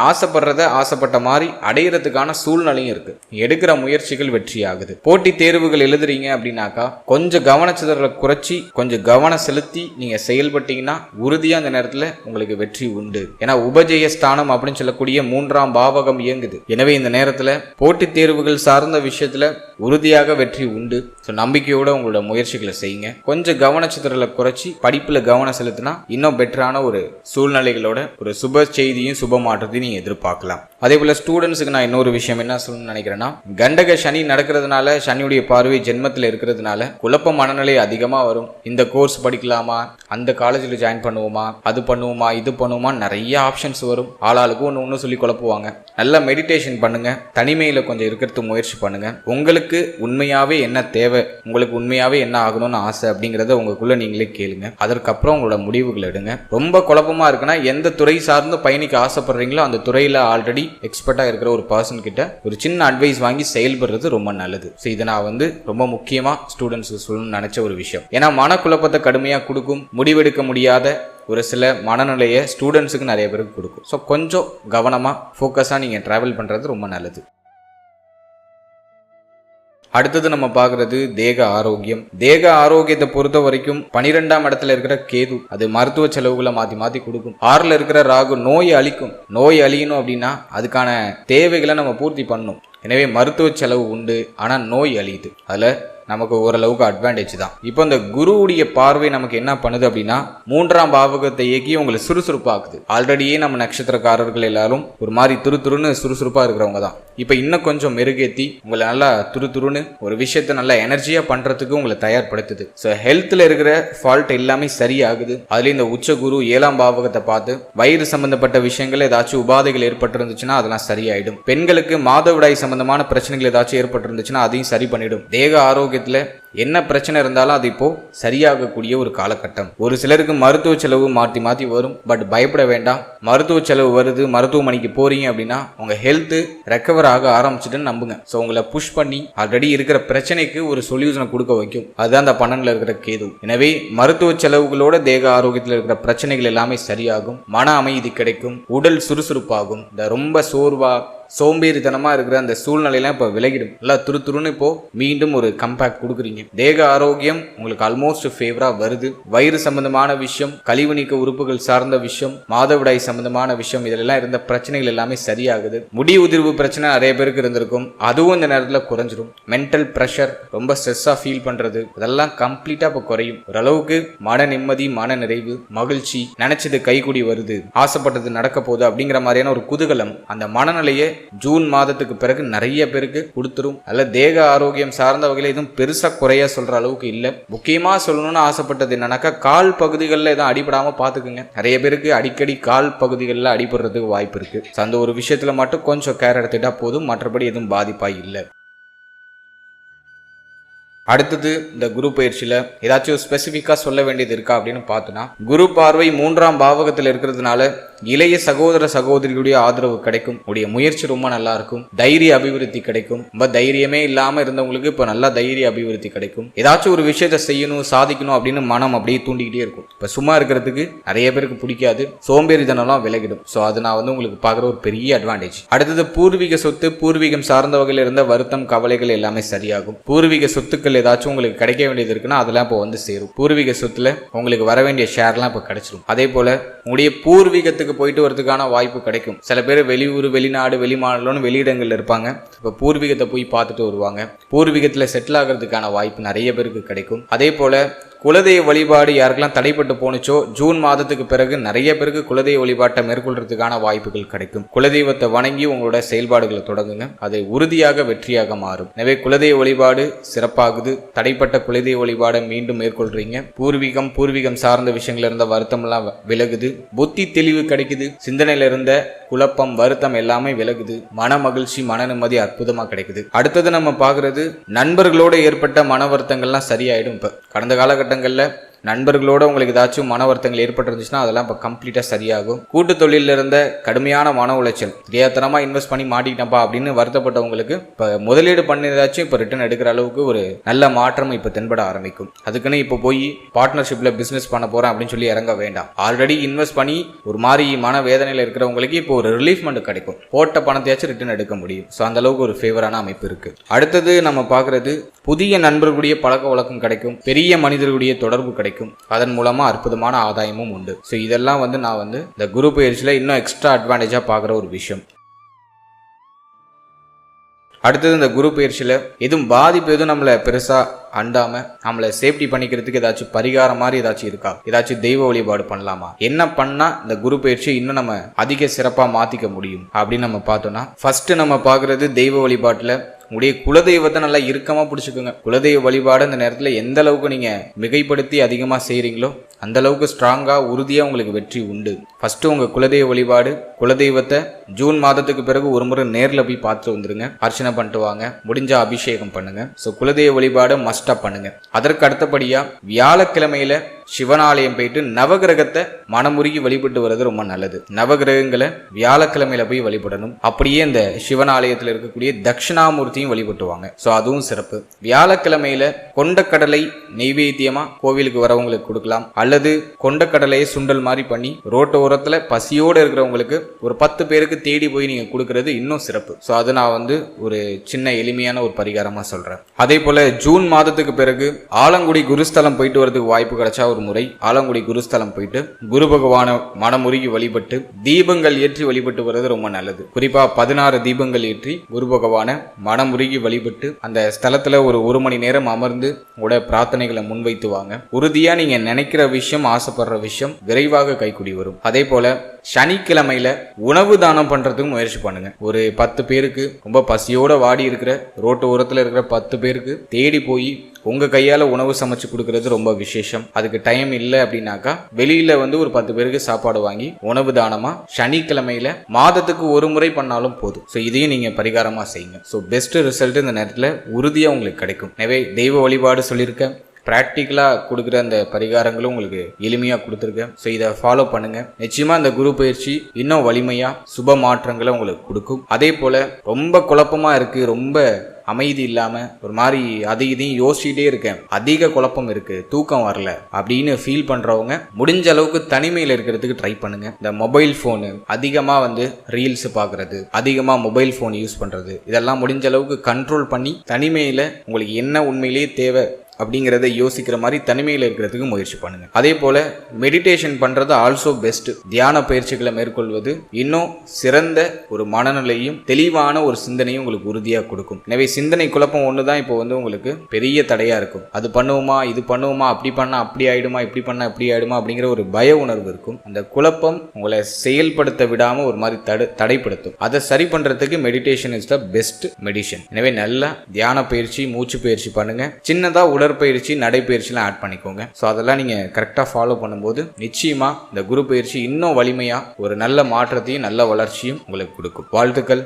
Speaker 1: ஆசைப்பட்ட மாதிரி அடையிறதுக்கான சூழ்நிலையும் இருக்கு. எடுக்கிற முயற்சிகள் வெற்றி ஆகுது. போட்டி தேர்வுகள் எழுதுறீங்க அப்படின்னாக்கா கொஞ்சம் கவனச்சிதறலை குறைச்சி கொஞ்சம் கவனம் செலுத்தி நீங்க செயல்பட்டீங்கன்னா உறுதியா அந்த நேரத்துல உங்களுக்கு வெற்றி உண்டு. ஏன்னா உபஜய ஸ்தானம் அப்படின்னு சொல்லக்கூடிய 3ஆம் பாவகம் இயங்குது. எனவே இந்த நேரத்துல போட்டித் தேர்வுகள் சார்ந்த விஷயத்துல உறுதியாக வெற்றி உண்டு. ஸோ நம்பிக்கையோட உங்களோட முயற்சிகளை செய்யுங்க. கொஞ்சம் கவனச்சிதறலை குறைச்சி படிப்புல கவனம் செலுத்தினா இன்னும் பெட்டரான ஒரு சூழ்நிலைகளோட ஒரு சுப செய்தியும் சுப மாற்றத்தையும் நீங்க எதிர்பார்க்கலாம். அதே போல ஸ்டூடெண்ட்ஸுக்கு நான் இன்னொரு விஷயம் என்ன சொல்லணும்னு நினைக்கிறேன்னா, கண்டக சனி நடக்கிறதுனால, சனியுடைய பார்வை ஜென்மத்தில் இருக்கிறதுனால குழப்ப மனநிலை அதிகமா வரும். இந்த கோர்ஸ் படிக்கலாமா, அந்த காலேஜில் ஜாயின் பண்ணுவோமா, அது பண்ணுவோமா, இது பண்ணுவோமா, நிறைய ஆப்ஷன்ஸ் வரும். ஆளாளுக்கு ஒன்று சொல்லி குழப்புவாங்க. நல்லா மெடிடேஷன் பண்ணுங்க. தனிமையில கொஞ்சம் இருக்கிறதுக்கு முயற்சி பண்ணுங்க. உங்களுக்கு உண்மையாவே என்ன தேவை, உங்களுக்கு உண்மையாவே என்ன ஆகணும்னு ஆசை அப்படிங்கறத உங்களுக்குள்ள நீங்களே கேளுங்க. அதற்கப்புறம் உங்களோட முடிவுகள் எடுங்க. ரொம்ப குழப்பமா இருக்குன்னா எந்த துறை சார்ந்து பயணிக்க ஆசைப்படுறீங்களோ அந்த துறையில ஆல்ரெடி எக்ஸ்பர்ட்டா இருக்கிற ஒரு பர்சன் கிட்ட ஒரு சின்ன அட்வைஸ் வாங்கி செயல்படுறது ரொம்ப நல்லது. ஸோ இதை நான் வந்து ரொம்ப முக்கியமா ஸ்டூடெண்ட்ஸுக்கு சொல்லணும்னு நினைச்ச ஒரு விஷயம். ஏன்னா மனக்குழப்பத்தை கடுமையா கொடுக்கும், முடிவெடுக்க முடியாத ஒரு சில மனநிலையை ஸ்டூடெண்ட்ஸுக்கு நிறைய பேருக்கு கொடுக்கும். ஸோ கொஞ்சம் கவனமா ஃபோக்கஸா நீங்க டிராவல் பண்றது ரொம்ப நல்லது. அடுத்தது நம்ம பார்க்கறது தேக ஆரோக்கியம். தேக ஆரோக்கியத்தை பொறுத்த வரைக்கும் 12ஆம் இடத்துல இருக்கிற கேது அது மருத்துவ செலவுகளை மாத்தி கொடுக்கும். 6ல் இருக்கிற ராகு நோய் அழிக்கும். நோய் அழியணும் அப்படின்னா அதுக்கான தேவைகளை நம்ம பூர்த்தி பண்ணணும். எனவே மருத்துவ செலவு உண்டு, ஆனா நோய் அழியுது. அதுல நமக்கு ஓரளவுக்கு அட்வான்டேஜ் தான். இப்போ இந்த குருவுடைய பார்வை நமக்கு என்ன பண்ணுது அப்படின்னா 3ஆம் பாவகத்தை இயக்கி உங்களை சுறுசுறுப்பாக்குது. ஆல்ரெடியே நம்ம நட்சத்திரக்காரர்கள் எல்லாரும் ஒரு மாதிரி துருத்துருன்னு சுறுசுறுப்பா இருக்கிறவங்க தான். இப்போ இன்னும் கொஞ்சம் மெருகேற்றி உங்களை நல்லா துருத்துருன்னு ஒரு விஷயத்த நல்லா எனர்ஜியா பண்றதுக்கு உங்களை தயார்படுத்துது. ஸோ ஹெல்த்ல இருக்கிற ஃபால்ட் எல்லாமே சரியாகுது. அதுல இந்த உச்ச குரு 7ஆம் பாவகத்தை பார்த்து வயிறு சம்பந்தப்பட்ட விஷயங்கள் ஏதாச்சும் உபாதைகள் ஏற்பட்டு இருந்துச்சுன்னா அதெல்லாம் சரியாயிடும். பெண்களுக்கு மாதவிடாய் சம்பந்தமான பிரச்சனைகள் ஏதாச்சும் ஏற்பட்டு இருந்துச்சுன்னா அதையும் சரி பண்ணிடும். தேக ஆரோக்கிய என்ன பிரச்சனை இருந்தாலும் அது இப்போ சரியாகக்கூடிய ஒரு காலகட்டம். ஒரு சிலருக்கு மருத்துவ செலவு மாத்தி வரும். பட் பயப்பட வேண்டாம். மருத்துவ செலவு வருது, மருத்துவமனைக்கு போறீங்க அப்படின்னா உங்க ஹெல்த் ரெக்கவர் ஆக ஆரம்பிச்சுட்டுன்னு நம்புங்க. ஸோ உங்களை புஷ் பண்ணி ஆல்ரெடி இருக்கிற பிரச்சனைக்கு ஒரு சொல்யூஷனை கொடுக்க வைக்கும். அதுதான் அந்த 12ல் இருக்கிற கேது. எனவே மருத்துவ செலவுகளோட தேக ஆரோக்கியத்தில் இருக்கிற பிரச்சனைகள் எல்லாமே சரியாகும். மன அமைதி கிடைக்கும். உடல் சுறுசுறுப்பாகும். இந்த ரொம்ப சோர்வா சோம்பேறித்தனமா இருக்கிற அந்த சூழ்நிலையெல்லாம் இப்போ விலகிடும். நல்லா துருத்துருன்னு இப்போ மீண்டும் ஒரு கம்பேக்ட் கொடுக்குறீங்க. தேக ஆரோக்கியம் உங்களுக்கு ஆல்மோஸ்ட் ஃபேவரா வருது. வயிறு சம்பந்தமான விஷயம், கழிவு நீக்க உறுப்புகள் சார்ந்த விஷயம், மாதவிடாய் சம்பந்தமான விஷயம், இதெல்லாம் இருந்த பிரச்சனைகள் எல்லாமே சரியாகுது. முடி உதிர்வு பிரச்சனை நிறைய பேருக்கு இருந்திருக்கும், அதுவும் இந்த நேரத்தில் குறைஞ்சிரும். மென்டல் ப்ரெஷர், ரொம்ப ஸ்ட்ரெஸ்ஸா ஃபீல் பண்றது, அதெல்லாம் கம்ப்ளீட்டா இப்போ குறையும். ஓரளவுக்கு மன நிம்மதி, மன நிறைவு, மகிழ்ச்சி, நினைச்சது கைகூடி வருது, ஆசைப்பட்டது நடக்க போகுது அப்படிங்கிற மாதிரியான ஒரு குதூகலம் அந்த மனநிலையை ஜூன் மாதத்துக்கு பிறகு நிறைய பேருக்கு கொடுத்துரும். அல்ல தேக ஆரோக்கியம் சார்ந்த வகையில் எதுவும் பெருசா குறைய சொல்ற அளவுக்கு இல்லை. முக்கியமா சொல்லணும்னு ஆசைப்பட்டது என்னன்னாக்கா கால் பகுதிகளில் எதுவும் அடிபடாம பாத்துக்குங்க. நிறைய பேருக்கு அடிக்கடி கால் பகுதிகளில் அடிபடுறதுக்கு வாய்ப்பு இருக்கு. அந்த ஒரு விஷயத்துல மட்டும் கொஞ்சம் கேர் எடுத்துட்டா போதும். மற்றபடி எதுவும் பாதிப்பா இல்லை. அடுத்தது இந்த குரு பயிற்சியில ஏதாச்சும் ஸ்பெசிஃபிக்கா சொல்ல வேண்டியது இருக்கா அப்படின்னு பார்த்தோன்னா, குரு பார்வை 3ஆம் பாவகத்தில் இருக்கிறதுனால இளைய சகோதர சகோதரிகளுடைய ஆதரவு கிடைக்கும். உடைய முயற்சி ரொம்ப நல்லா இருக்கும். தைரிய அபிவிருத்தி கிடைக்கும். ரொம்ப தைரியமே இல்லாம இருந்தவங்களுக்கு இப்ப நல்லா தைரிய அபிவிருத்தி கிடைக்கும். ஏதாச்சும் ஒரு விஷயத்த செய்யணும், சாதிக்கணும் அப்படின்னு மனம் அப்படியே தூண்டிக்கிட்டே இருக்கும். இப்ப சும்மா இருக்கிறதுக்கு நிறைய பேருக்கு பிடிக்காது. சோம்பேறித்தனம்லாம் விலகிடும். ஸோ அது நான் உங்களுக்கு பார்க்குற ஒரு பெரிய அட்வான்டேஜ். அடுத்தது பூர்வீக சொத்து, பூர்வீகம் சார்ந்த வகையில் இருந்த வருத்தம், கவலைகள் எல்லாமே சரியாகும். பூர்வீக சொத்துக்கள் ஏதாச்சும் உங்களுக்கு கிடைக்க வேண்டியது இருக்குன்னா அதெல்லாம் இப்போ வந்து சேரும். பூர்வீக சொத்துல உங்களுக்கு வர வேண்டிய ஷேர்லாம் இப்போ கிடைச்சிடும். அதே போல உங்களுடைய பூர்வீகத்துக்கு போயிட்டு வரதுக்கான வாய்ப்பு கிடைக்கும். சில பேர் வெளியூர், வெளிநாடு, வெளிமாநிலம்னு வெளியிடங்கள்ல இருப்பாங்க. இப்போ பூர்வீகத்தை போய் பார்த்துட்டு வருவாங்க. பூர்வீகத்துல செட்டில் ஆகிறதுக்கான வாய்ப்பு நிறைய பேருக்கு கிடைக்கும். அதே போல குலதெய்வ வழிபாடு யாருக்கெல்லாம் தடைப்பட்டு போனுச்சோ ஜூன் மாதத்துக்கு பிறகு நிறைய பேருக்கு குலதெய்வ வழிபாட்டை மேற்கொள்றதுக்கான வாய்ப்புகள் கிடைக்கும். குலதெய்வத்தை வணங்கி உங்களோட செயல்பாடுகளை தொடங்குங்க. அது உறுதியாக வெற்றியாக மாறும். எனவே குலதெய்வ வழிபாடு சிறப்பாகுது. தடைப்பட்ட குலதெய்வ வழிபாடை மீண்டும் மேற்கொள்றீங்க. பூர்வீகம் சார்ந்த விஷயங்கள்ல இருந்த வருத்தம் எல்லாம் விலகுது. புத்தி தெளிவு கிடைக்குது. சிந்தனையில இருந்த குழப்பம், வருத்தம் எல்லாமே விலகுது. மன மகிழ்ச்சி, மன நிம்மதி அற்புதமா கிடைக்குது. அடுத்தது நம்ம பாக்குறது நண்பர்களோட ஏற்பட்ட மன வருத்தங்கள்லாம் சரியாயிடும். இப்ப கடந்த காலகட்டங்கள்ல நண்பர்களோட உங்களுக்கு ஏதாச்சும் மன வருத்தங்கள் ஏற்பட்டிருந்துச்சுன்னா அதெல்லாம் இப்போ கம்ப்ளீட்டாக சரியாகும். கூட்டு தொழிலில் இருந்த கடுமையான மன உளைச்சல், தெரியாதனமாக இன்வெஸ்ட் பண்ணி மாட்டிக்கிட்டப்பா அப்படின்னு வருத்தப்பட்டவங்களுக்கு இப்போ முதலீடு பண்ணதாச்சும் இப்போ ரிட்டர்ன் எடுக்கிற அளவுக்கு ஒரு நல்ல மாற்றம் இப்போ தென்பட ஆரம்பிக்கும். அதுக்குன்னு இப்போ போய் பார்ட்னர்ஷிப்பில் பிஸ்னஸ் பண்ண போகிறேன் அப்படின்னு சொல்லி இறங்க வேண்டாம். ஆல்ரெடி இன்வெஸ்ட் பண்ணி ஒரு மாதிரி மன வேதனையில் இருக்கிறவங்களுக்கு இப்போ ஒரு ரிலீஃப்மெண்ட் கிடைக்கும். போட்ட பணத்தையாச்சும் ரிட்டர்ன் எடுக்க முடியும். ஸோ அந்த அளவுக்கு ஒரு ஃபேவரான அமைப்பு இருக்கு. அடுத்தது நம்ம பார்க்கறது புதிய நண்பர்களுடைய பழக்க வழக்கம் கிடைக்கும், பெரிய மனிதர்களுடைய தொடர்பு கிடைக்கும், அதன் மூலமா அற்புதமான ஆதாயமும் உண்டு. ஸோ இதெல்லாம் நான் இந்த குரு பயிற்சியில் இன்னும் எக்ஸ்ட்ரா அட்வான்டேஜா பார்க்குற ஒரு விஷயம். அடுத்தது இந்த குரு பயிற்சியில் எதுவும் பாதிப்பு எதுவும் நம்மளை பெருசா அண்டாம நம்மளை சேஃப்டி பண்ணிக்கிறதுக்கு ஏதாச்சும் பரிகாரம் மாதிரி ஏதாச்சும் இருக்கா? ஏதாச்சும் தெய்வ வழிபாடு பண்ணலாமா? என்ன பண்ணா இந்த குரு பயிற்சி இன்னும் நம்ம அதிக சிறப்பா மாத்திக்க முடியும் அப்படின்னு நம்ம பார்த்தோம்னா, ஃபர்ஸ்ட் நம்ம பார்க்கறது தெய்வ வழிபாட்டுல உங்களுடைய குலதெய்வத்தை நல்லா இறுக்கமா பிடிச்சிக்கோங்க. குலதெய்வ வழிபாடு இந்த நேரத்தில் எந்த அளவுக்கு நீங்க மிகைப்படுத்தி அதிகமா செய்றீங்களோ அந்த அளவுக்கு ஸ்ட்ராங்கா உறுதியா உங்களுக்கு வெற்றி உண்டு. ஃபர்ஸ்ட் உங்க குலதெய்வ வழிபாடு, குலதெய்வத்தை ஜூன் மாதத்துக்கு பிறகு ஒரு முறை நேரில் போய் பார்த்துட்டு வந்துருங்க. அர்ச்சனை பண்ணிட்டு வாங்க, முடிஞ்ச அபிஷேகம் பண்ணுங்க. ஸோ குலதெய்வ வழிபாடு மஸ்டா பண்ணுங்க. அதற்கு அடுத்தபடியா வியாழக்கிழமையில சிவனாலயம் போயிட்டு நவகிரகத்தை மனமுருகி வழிபட்டு வர்றது ரொம்ப நல்லது. நவகிரகங்களை வியாழக்கிழமையில போய் வழிபடணும். அப்படியே இந்த சிவனாலயத்தில் இருக்கக்கூடிய தட்சிணாமூர்த்தியும் வழிபட்டுவாங்க. ஸோ அதுவும் சிறப்பு. வியாழக்கிழமையில கொண்டக்கடலை நெய்வேத்தியமா கோவிலுக்கு வரவங்களுக்கு கொடுக்கலாம். அல்லது கொண்டக்கடலையை சுண்டல் மாதிரி பண்ணி ரோட்டு ஓரத்துல பசியோடு இருக்கிறவங்களுக்கு ஒரு 10 பேருக்கு தேடி போய் நீங்க கொடுக்கறது இன்னும் சிறப்பு. ஸோ அது நான் ஒரு சின்ன எளிமையான ஒரு பரிகாரமா சொல்றேன். அதே போல ஜூன் மாதத்துக்கு பிறகு ஆலங்குடி குருஸ்தலம் போயிட்டு வரதுக்கு வாய்ப்பு கிடைச்சா ஒரு முறை ஆலங்குடி குருஸ்தலம் போயிட்டு குரு பகவான மனமுருகி வழிபட்டு தீபங்கள் ஏற்றி வழிபட்டு வர்றது ரொம்ப நல்லது. குறிப்பா 16 தீபங்கள் ஏற்றி குரு பகவான மனமுருகி வழிபட்டு அந்த ஸ்தலத்துல ஒரு மணி நேரம் அமர்ந்து உடைய பிரார்த்தனைகளை முன்வைத்து வாங்க. உறுதியா நீங்க நினைக்கிற விஷயம், ஆசைப்படுற விஷயம் விரைவாக கைக்கூடி வரும். அதே போல சனிக்கிழமையில உணவு தானம் பண்றதுக்கு முயற்சி பண்ணுங்க. ஒரு 10 பேருக்கு, ரொம்ப பசியோட வாடி இருக்கிற ரோட்டு ஓரத்துல இருக்கிற 10 பேருக்கு தேடி போய் உங்க கையால உணவு சமைச்சு கொடுக்கறது ரொம்ப விசேஷம். அதுக்கு டைம் இல்லை அப்படின்னாக்கா வெளியில ஒரு 10 பேருக்கு சாப்பாடு வாங்கி உணவு தானமா சனிக்கிழமையில மாதத்துக்கு ஒரு முறை பண்ணாலும் போதும். ஸோ இதையும் நீங்க பரிகாரமா செய்யுங்க. ஸோ பெஸ்ட் ரிசல்ட் இந்த நேரத்தில் உறுதியா உங்களுக்கு கிடைக்கும். எனவே தெய்வ வழிபாடு சொல்லியிருக்கேன், ப்ராக்டிக்கலாக கொடுக்குற அந்த பரிகாரங்களும் உங்களுக்கு எளிமையாக கொடுத்துருக்கேன். ஸோ இதை ஃபாலோ பண்ணுங்க. நிச்சயமாக இந்த குரு பயிற்சி இன்னும் வலிமையாக சுப மாற்றங்களை உங்களுக்கு கொடுக்கும். அதே போல் ரொம்ப குழப்பமாக இருக்குது, ரொம்ப அமைதி இல்லாமல் ஒரு மாதிரி இதையும் யோசிச்சுட்டே இருக்கேன், அதிக குழப்பம் இருக்குது, தூக்கம் வரல அப்படின்னு ஃபீல் பண்ணுறவங்க முடிஞ்ச அளவுக்கு தனிமையில் இருக்கிறதுக்கு ட்ரை பண்ணுங்க. இந்த மொபைல் ஃபோனு அதிகமாக ரீல்ஸ் பார்க்குறது, அதிகமாக மொபைல் ஃபோன் யூஸ் பண்ணுறது, இதெல்லாம் முடிஞ்ச அளவுக்கு கண்ட்ரோல் பண்ணி தனிமையில் உங்களுக்கு என்ன உண்மையிலேயே தேவை அப்படிங்கிறத யோசிக்கிற மாதிரி தனிமையில் இருக்கிறதுக்கு முயற்சி பண்ணுங்க. அதே போல மெடிடேஷன் பண்றது ஆல்சோ பெஸ்ட். தியான பயிற்சிகளை மேற்கொள்வது இன்னும் சிறந்த ஒரு மனநிலையும் தெளிவான ஒரு சிந்தனையும் உங்களுக்கு உறுதியாக கொடுக்கும். எனவே சிந்தனை குழப்பம் ஒண்ணுதான் இப்போ உங்களுக்கு பெரிய தடையா இருக்கும். அது பண்ணுவோமா, இது பண்ணுவோமா, அப்படி பண்ணா அப்படி ஆயிடுமா, இப்படி பண்ணா இப்படி ஆயிடுமா அப்படிங்கிற ஒரு பய உணர்வு இருக்கும். அந்த குழப்பம் உங்களை செயல்படுத்த விடாம ஒரு மாதிரி தடைப்படுத்தும். அதை சரி பண்றதுக்கு meditation is the best medicine. எனவே நல்லா தியான பயிற்சி, மூச்சு பயிற்சி பண்ணுங்க. சின்னதா உடற்பயிற்சி, நடைப்பயிற்சிலாம் ஆட் பண்ணிக்கோங்க. ஸோ அதெல்லாம் நீங்கள் கரெக்டாக ஃபாலோ பண்ணும்போது நிச்சயமாக இந்த குரு பயிற்சி இன்னும் வலிமையாக ஒரு நல்ல மாற்றத்தையும் நல்ல வளர்ச்சியும் உங்களுக்கு கொடுக்கும். வாழ்த்துக்கள்.